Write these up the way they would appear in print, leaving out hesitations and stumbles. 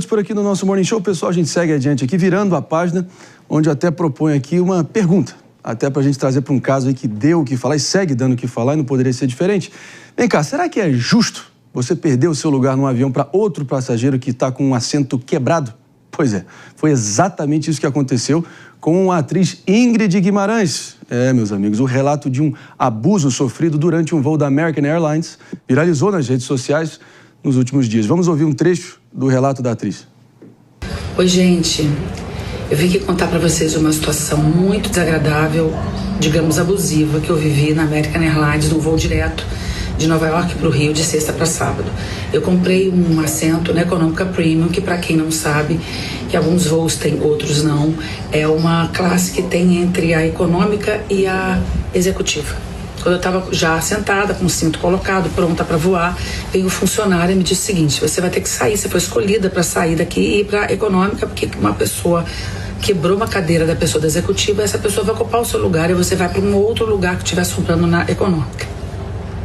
Por aqui no nosso Morning Show, pessoal, a gente segue adiante aqui, virando a página, onde eu até proponho aqui uma pergunta, até para a gente trazer para um caso aí que deu o que falar e segue dando o que falar e não poderia ser diferente. Vem cá, será que é justo você perder o seu lugar num avião para outro passageiro que está com um assento quebrado? Pois é, foi exatamente isso que aconteceu com a atriz Ingrid Guimarães. Meus amigos, o relato de um abuso sofrido durante um voo da American Airlines viralizou nas redes sociais nos últimos dias. Vamos ouvir um trecho do relato da atriz. Oi, gente. Eu vim aqui contar para vocês uma situação muito desagradável, digamos abusiva, que eu vivi na American Airlines, no voo direto de Nova York para o Rio, de sexta para sábado. Eu comprei um assento na Econômica Premium, que, para quem não sabe, que alguns voos têm, outros não, é uma classe que tem entre a econômica e a executiva. Quando eu estava já sentada, com o cinto colocado, pronta para voar, veio o funcionário e me disse o seguinte: você vai ter que sair, você foi escolhida para sair daqui e ir para a econômica, porque uma pessoa quebrou uma cadeira da pessoa da executiva, essa pessoa vai ocupar o seu lugar e você vai para um outro lugar que estiver sobrando na econômica.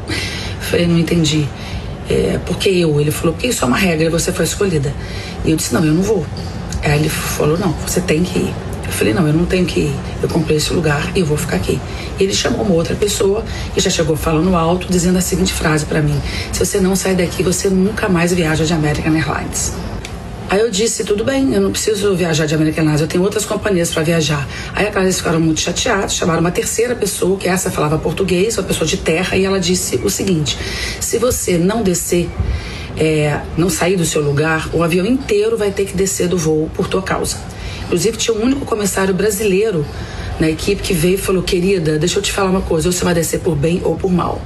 Eu falei, não entendi. Por que eu? Ele falou, porque isso é uma regra e você foi escolhida. E eu disse, não, eu não vou. Aí ele falou, não, você tem que ir. Eu falei, não, eu não tenho que ir, eu comprei esse lugar e eu vou ficar aqui. E ele chamou uma outra pessoa que já chegou falando alto, dizendo a seguinte frase pra mim: se você não sair daqui, você nunca mais viaja de American Airlines. Aí eu disse, tudo bem, eu não preciso viajar de American Airlines, eu tenho outras companhias para viajar. Aí eles ficaram muito chateados, chamaram uma terceira pessoa, que essa falava português, uma pessoa de terra, e ela disse o seguinte: se você não descer, não sair do seu lugar, o avião inteiro vai ter que descer do voo por tua causa. Inclusive, tinha um único comissário brasileiro na equipe que veio e falou, querida, deixa eu te falar uma coisa, ou você vai descer por bem ou por mal.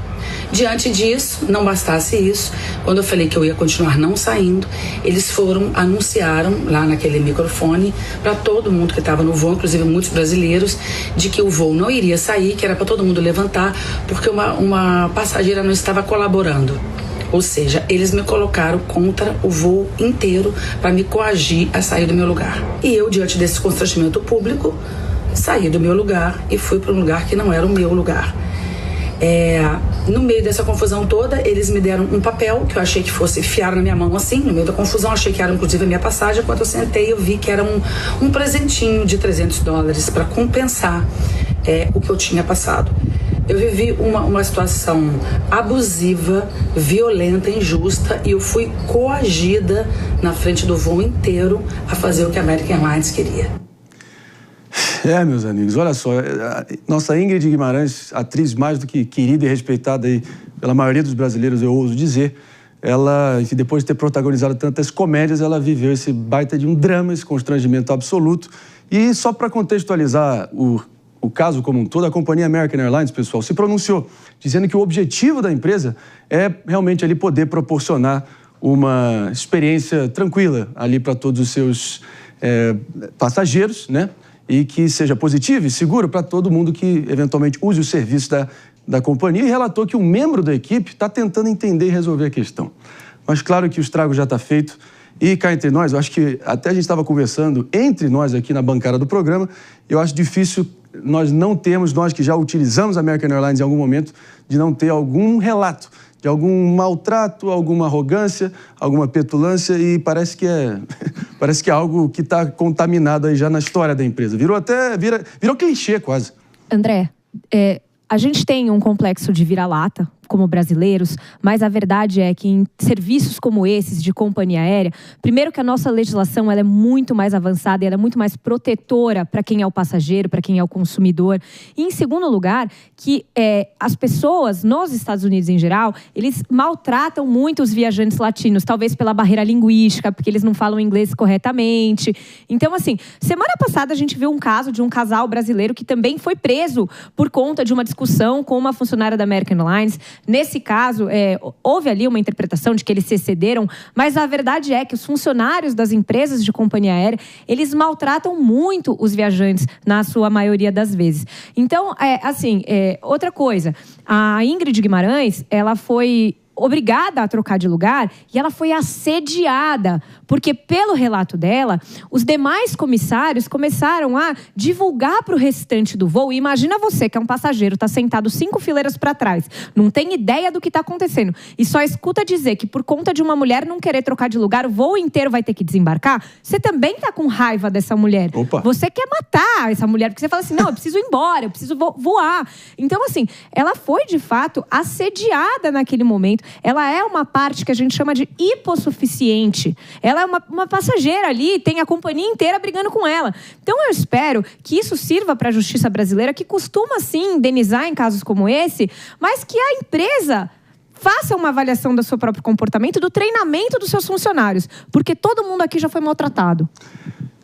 Diante disso, não bastasse isso, quando eu falei que eu ia continuar não saindo, eles anunciaram lá naquele microfone para todo mundo que estava no voo, inclusive muitos brasileiros, de que o voo não iria sair, que era para todo mundo levantar, porque uma passageira não estava colaborando. Ou seja, eles me colocaram contra o voo inteiro para me coagir a sair do meu lugar. E eu, diante desse constrangimento público, saí do meu lugar e fui para um lugar que não era o meu lugar. No meio dessa confusão toda, eles me deram um papel que eu achei que fosse enfiar na minha mão assim, no meio da confusão, achei que era inclusive a minha passagem. Quando eu sentei, eu vi que era um presentinho de $300 para compensar o que eu tinha passado. Eu vivi uma situação abusiva, violenta, injusta, e eu fui coagida na frente do voo inteiro a fazer o que a American Airlines queria. Meus amigos, olha só, nossa Ingrid Guimarães, atriz mais do que querida e respeitada aí pela maioria dos brasileiros, eu ouso dizer, ela, enfim, depois de ter protagonizado tantas comédias, ela viveu esse baita de um drama, esse constrangimento absoluto. E só para contextualizar o caso como um todo, a companhia American Airlines, pessoal, se pronunciou, dizendo que o objetivo da empresa é realmente ali poder proporcionar uma experiência tranquila ali para todos os seus passageiros, né? E que seja positivo e seguro para todo mundo que eventualmente use o serviço da companhia, e relatou que um membro da equipe está tentando entender e resolver a questão. Mas claro que o estrago já está feito. E cá entre nós, eu acho que até a gente estava conversando entre nós aqui na bancada do programa, eu acho difícil nós que já utilizamos a American Airlines em algum momento, de não ter algum relato de algum maltrato, alguma arrogância, alguma petulância, e parece que é algo que está contaminado aí já na história da empresa. Virou clichê quase. André, a gente tem um complexo de vira-lata como brasileiros, mas a verdade é que em serviços como esses de companhia aérea, primeiro que a nossa legislação ela é muito mais avançada e ela é muito mais protetora para quem é o passageiro, para quem é o consumidor. E em segundo lugar, que as pessoas nos Estados Unidos em geral, eles maltratam muito os viajantes latinos, talvez pela barreira linguística, porque eles não falam inglês corretamente. Então, assim, semana passada a gente viu um caso de um casal brasileiro que também foi preso por conta de uma discussão com uma funcionária da American Airlines. Nesse caso, houve ali uma interpretação de que eles se excederam, mas a verdade é que os funcionários das empresas de companhia aérea, eles maltratam muito os viajantes, na sua maioria das vezes. Então, outra coisa, a Ingrid Guimarães, ela foi obrigada a trocar de lugar e ela foi assediada, porque pelo relato dela, os demais comissários começaram a divulgar para o restante do voo. E imagina você que é um passageiro, está sentado 5 fileiras para trás, não tem ideia do que está acontecendo e só escuta dizer que por conta de uma mulher não querer trocar de lugar, o voo inteiro vai ter que desembarcar. Você também está com raiva dessa mulher. Opa. Você quer matar essa mulher, porque você fala assim, não, eu preciso ir embora, eu preciso voar. Então, assim, ela foi de fato assediada naquele momento. Ela é uma parte que a gente chama de hipossuficiente. Ela é uma passageira ali, tem a companhia inteira brigando com ela. Então eu espero que isso sirva para a justiça brasileira, que costuma sim indenizar em casos como esse, mas que a empresa faça uma avaliação do seu próprio comportamento, do treinamento dos seus funcionários, porque todo mundo aqui já foi maltratado.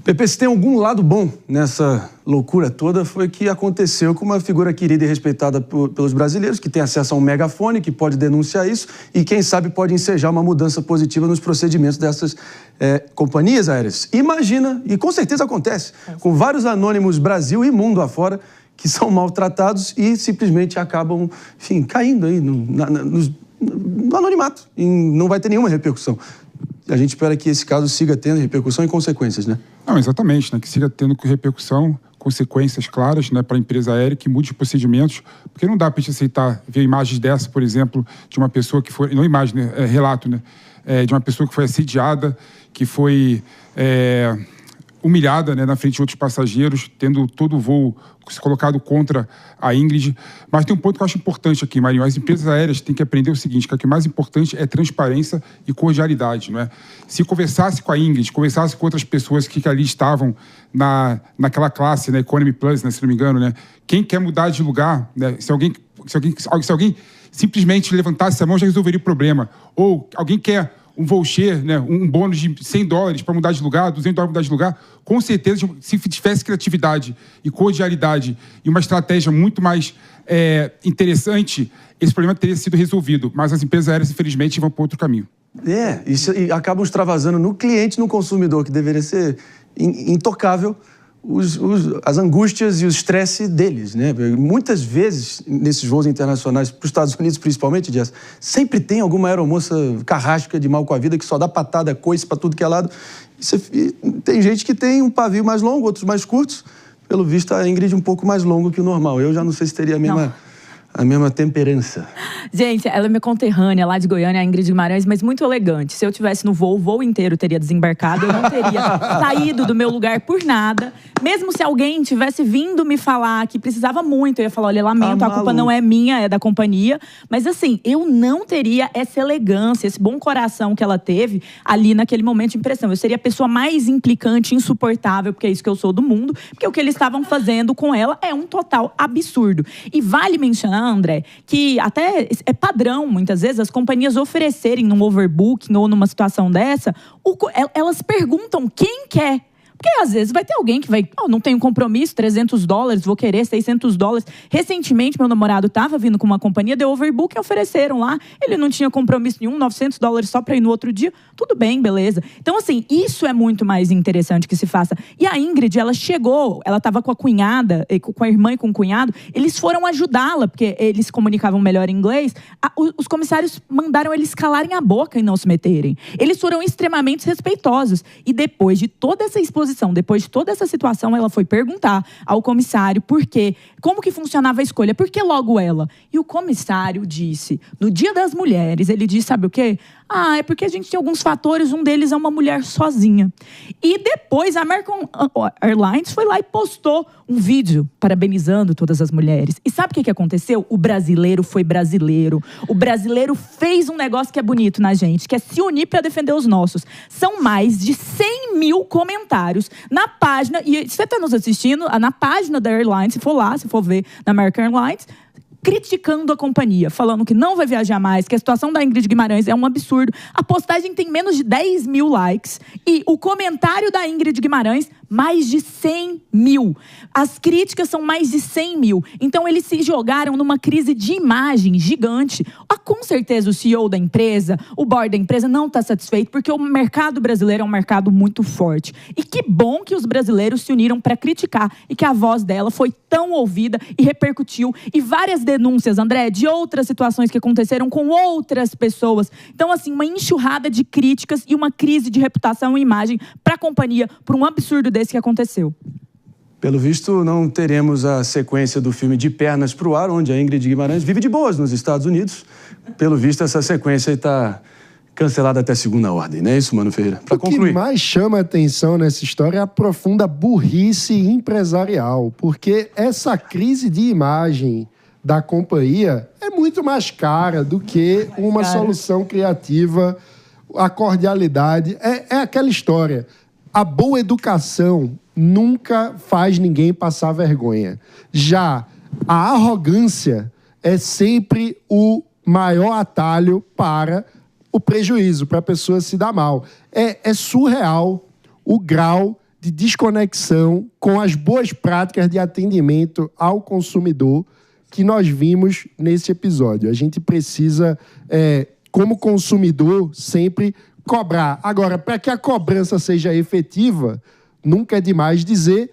Pepe, se tem algum lado bom nessa loucura toda, foi que aconteceu com uma figura querida e respeitada pelos brasileiros, que tem acesso a um megafone, que pode denunciar isso e, quem sabe, pode ensejar uma mudança positiva nos procedimentos dessas companhias aéreas. Imagina, e com certeza acontece, com vários anônimos Brasil e mundo afora, que são maltratados e simplesmente acabam, enfim, caindo aí no anonimato e não vai ter nenhuma repercussão. A gente espera que esse caso siga tendo repercussão e consequências, né? Não, exatamente, né? Que siga tendo repercussão, consequências claras, né, para a empresa aérea, que mude os procedimentos, porque não dá para a gente aceitar ver imagens dessa, por exemplo, de uma pessoa que foi, não imagem, né, relato, né, de uma pessoa que foi assediada, que foi humilhada, né, na frente de outros passageiros, tendo todo o voo se colocado contra a Ingrid. Mas tem um ponto que eu acho importante aqui, Marinho. As empresas aéreas têm que aprender o seguinte, que o mais importante é transparência e cordialidade, não é? Se conversasse com a Ingrid, conversasse com outras pessoas que ali estavam naquela classe, né, Economy Plus, né, se não me engano, né? Quem quer mudar de lugar, né, se alguém simplesmente levantasse a mão, já resolveria o problema. Ou alguém quer um voucher, né, um bônus de $100 para mudar de lugar, $200 para mudar de lugar, com certeza, se tivesse criatividade e cordialidade e uma estratégia muito mais interessante, esse problema teria sido resolvido. Mas as empresas aéreas, infelizmente, vão para outro caminho. Isso, e acabam extravasando no cliente, no consumidor, que deveria ser intocável, as angústias e o estresse deles, né? Muitas vezes, nesses voos internacionais, para os Estados Unidos principalmente, Jess, sempre tem alguma aeromoça carrasca de mal com a vida que só dá patada, coice para tudo que é lado. E tem gente que tem um pavio mais longo, outros mais curtos. Pelo visto, a Ingrid um pouco mais longo que o normal. Eu já não sei se teria a mesma temperança. Gente, ela é minha conterrânea lá de Goiânia, a Ingrid Guimarães, mas muito elegante. Se eu tivesse no voo, o voo inteiro teria desembarcado. Eu não teria saído do meu lugar por nada. Mesmo se alguém tivesse vindo me falar que precisava muito, eu ia falar, olha, lamento, a culpa não é minha, é da companhia. Mas assim, eu não teria essa elegância, esse bom coração que ela teve ali naquele momento de impressão. Eu seria a pessoa mais implicante, insuportável, porque é isso que eu sou do mundo, porque o que eles estavam fazendo com ela é um total absurdo. E vale mencionar, André, que até é padrão, muitas vezes, as companhias oferecerem num overbooking ou numa situação dessa, elas perguntam quem quer. Porque às vezes vai ter alguém que vai, não tenho compromisso, $300, vou querer $600. Recentemente, meu namorado estava vindo com uma companhia, deu overbook e ofereceram lá. Ele não tinha compromisso nenhum, $900 só para ir no outro dia. Tudo bem, beleza. Então, assim, isso é muito mais interessante que se faça. E a Ingrid, ela chegou, ela estava com a cunhada, com a irmã e com o cunhado, eles foram ajudá-la, porque eles se comunicavam melhor em inglês. Os comissários mandaram eles calarem a boca e não se meterem. Eles foram extremamente respeitosos. E depois de toda essa exposição, depois de toda essa situação, ela foi perguntar ao comissário por quê, como que funcionava a escolha, por que logo ela? E o comissário disse, no Dia das Mulheres, ele disse, sabe o quê? É porque a gente tem alguns fatores, um deles é uma mulher sozinha. E depois a American Airlines foi lá e postou um vídeo parabenizando todas as mulheres. E sabe o que aconteceu? O brasileiro foi brasileiro. O brasileiro fez um negócio que é bonito na gente, que é se unir para defender os nossos. São mais de 100 mil comentários na página, e você está nos assistindo, na página da Airlines, se for lá, se for ver na American Airlines, criticando a companhia, falando que não vai viajar mais, que a situação da Ingrid Guimarães é um absurdo. A postagem tem menos de 10 mil likes e o comentário da Ingrid Guimarães, mais de 100 mil. As críticas são mais de 100 mil. Então, eles se jogaram numa crise de imagem gigante. Com certeza, o CEO da empresa, o board da empresa não está satisfeito, porque o mercado brasileiro é um mercado muito forte. E que bom que os brasileiros se uniram para criticar e que a voz dela foi tão ouvida e repercutiu. E várias denúncias, André, de outras situações que aconteceram com outras pessoas. Então, assim, uma enxurrada de críticas e uma crise de reputação e imagem para a companhia por um absurdo desse que aconteceu. Pelo visto, não teremos a sequência do filme De Pernas pro Ar, onde a Ingrid Guimarães vive de boas nos Estados Unidos. Pelo visto, essa sequência está cancelada até segunda ordem, não é isso, Mano Ferreira? Para concluir. O que mais chama a atenção nessa história é a profunda burrice empresarial, porque essa crise de imagem da companhia é muito mais cara do que uma solução criativa, a cordialidade. É aquela história. A boa educação nunca faz ninguém passar vergonha. Já a arrogância é sempre o maior atalho para o prejuízo, para a pessoa se dar mal. É surreal o grau de desconexão com as boas práticas de atendimento ao consumidor que nós vimos nesse episódio. A gente precisa, como consumidor, sempre cobrar. Agora, para que a cobrança seja efetiva, nunca é demais dizer,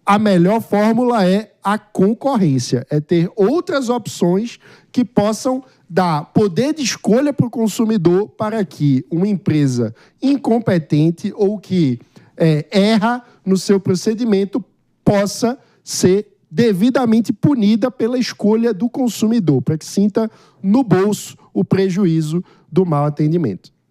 a melhor fórmula é a concorrência. É ter outras opções que possam dar poder de escolha para o consumidor para que uma empresa incompetente ou que erra no seu procedimento possa ser devidamente punida pela escolha do consumidor, para que sinta no bolso o prejuízo do mau atendimento.